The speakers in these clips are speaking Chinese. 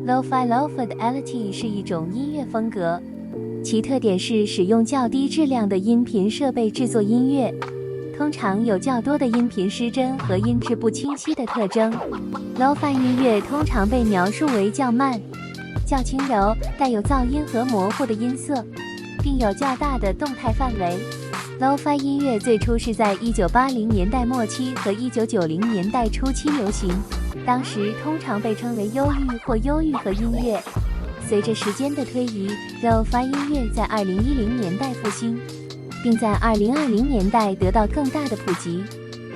Lo-fi low fidelity 是一种音乐风格，其特点是使用较低质量的音频设备制作音乐，通常有较多的音频失真和音质不清晰的特征。Lo-fi 音乐通常被描述为较慢、较轻柔，带有噪音和模糊的音色，并有较大的动态范围。Lo-fi 音乐最初是在1980年代末期和1990年代初期流行，当时通常被称为忧郁或忧郁和音乐。随着时间的推移 ，Lo-fi 音乐在2010年代复兴，并在2020年代得到更大的普及。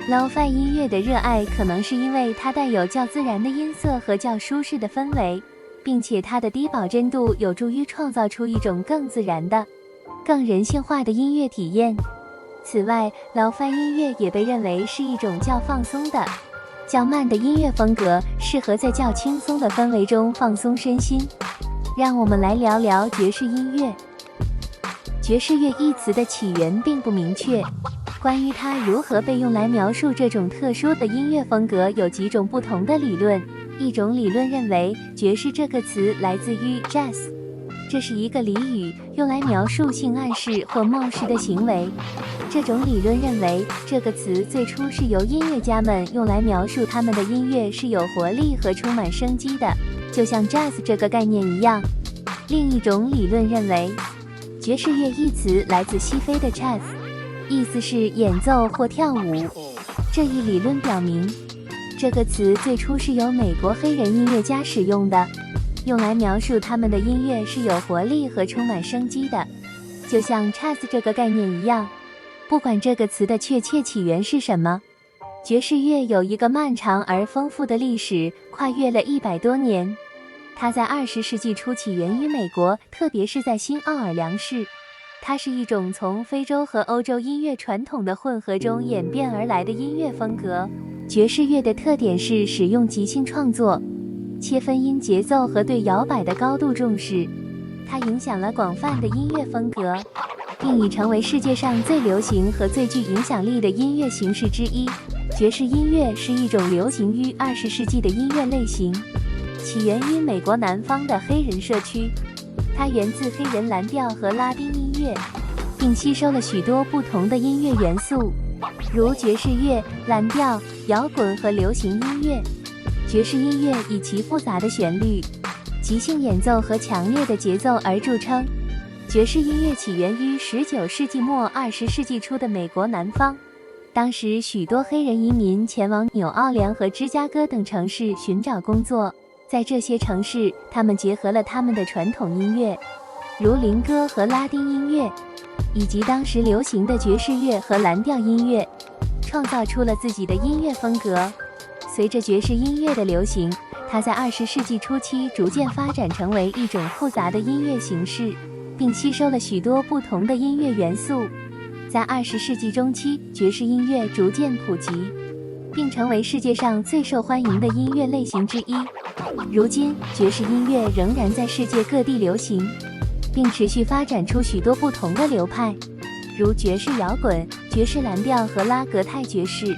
Lo-fi 音乐的热爱可能是因为它带有较自然的音色和较舒适的氛围，并且它的低保真度有助于创造出一种更自然的、更人性化的音乐体验。此外 ，Lo-fi 音乐也被认为是一种较放松的、较慢的音乐风格，适合在较轻松的氛围中放松身心。让我们来聊聊爵士音乐。爵士乐一词的起源并不明确，关于它如何被用来描述这种特殊的音乐风格，有几种不同的理论。一种理论认为，爵士这个词来自于 jazz， 这是一个俚语，用来描述性暗示或冒失的行为。这种理论认为，这个词最初是由音乐家们用来描述他们的音乐是有活力和充满生机的，就像 jazz 这个概念一样。另一种理论认为，爵士乐一词来自西非的 jazz， 意思是演奏或跳舞。这一理论表明，这个词最初是由美国黑人音乐家使用的，用来描述他们的音乐是有活力和充满生机的，就像 jazz 这个概念一样。不管这个词的确切起源是什么，爵士乐有一个漫长而丰富的历史，跨越了100多年。它在20世纪初起源于美国，特别是在新奥尔良市。它是一种从非洲和欧洲音乐传统的混合中演变而来的音乐风格。爵士乐的特点是使用即兴创作、切分音节奏和对摇摆的高度重视。它影响了广泛的音乐风格，并已成为世界上最流行和最具影响力的音乐形式之一。爵士音乐是一种流行于20世纪的音乐类型，起源于美国南方的黑人社区。它源自黑人蓝调和拉丁音乐，并吸收了许多不同的音乐元素，如爵士乐、蓝调、摇滚和流行音乐。爵士音乐以其复杂的旋律、即兴演奏和强烈的节奏而著称。爵士音乐起源于19世纪末20世纪初的美国南方，当时许多黑人移民前往纽奥良和芝加哥等城市寻找工作。在这些城市，他们结合了他们的传统音乐，如灵歌和拉丁音乐，以及当时流行的爵士乐和蓝调音乐，创造出了自己的音乐风格。随着爵士音乐的流行，它在20世纪初期逐渐发展成为一种复杂的音乐形式，并吸收了许多不同的音乐元素。在20世纪中期，爵士音乐逐渐普及，并成为世界上最受欢迎的音乐类型之一。如今，爵士音乐仍然在世界各地流行，并持续发展出许多不同的流派，如爵士摇滚、爵士蓝调和拉格泰爵士。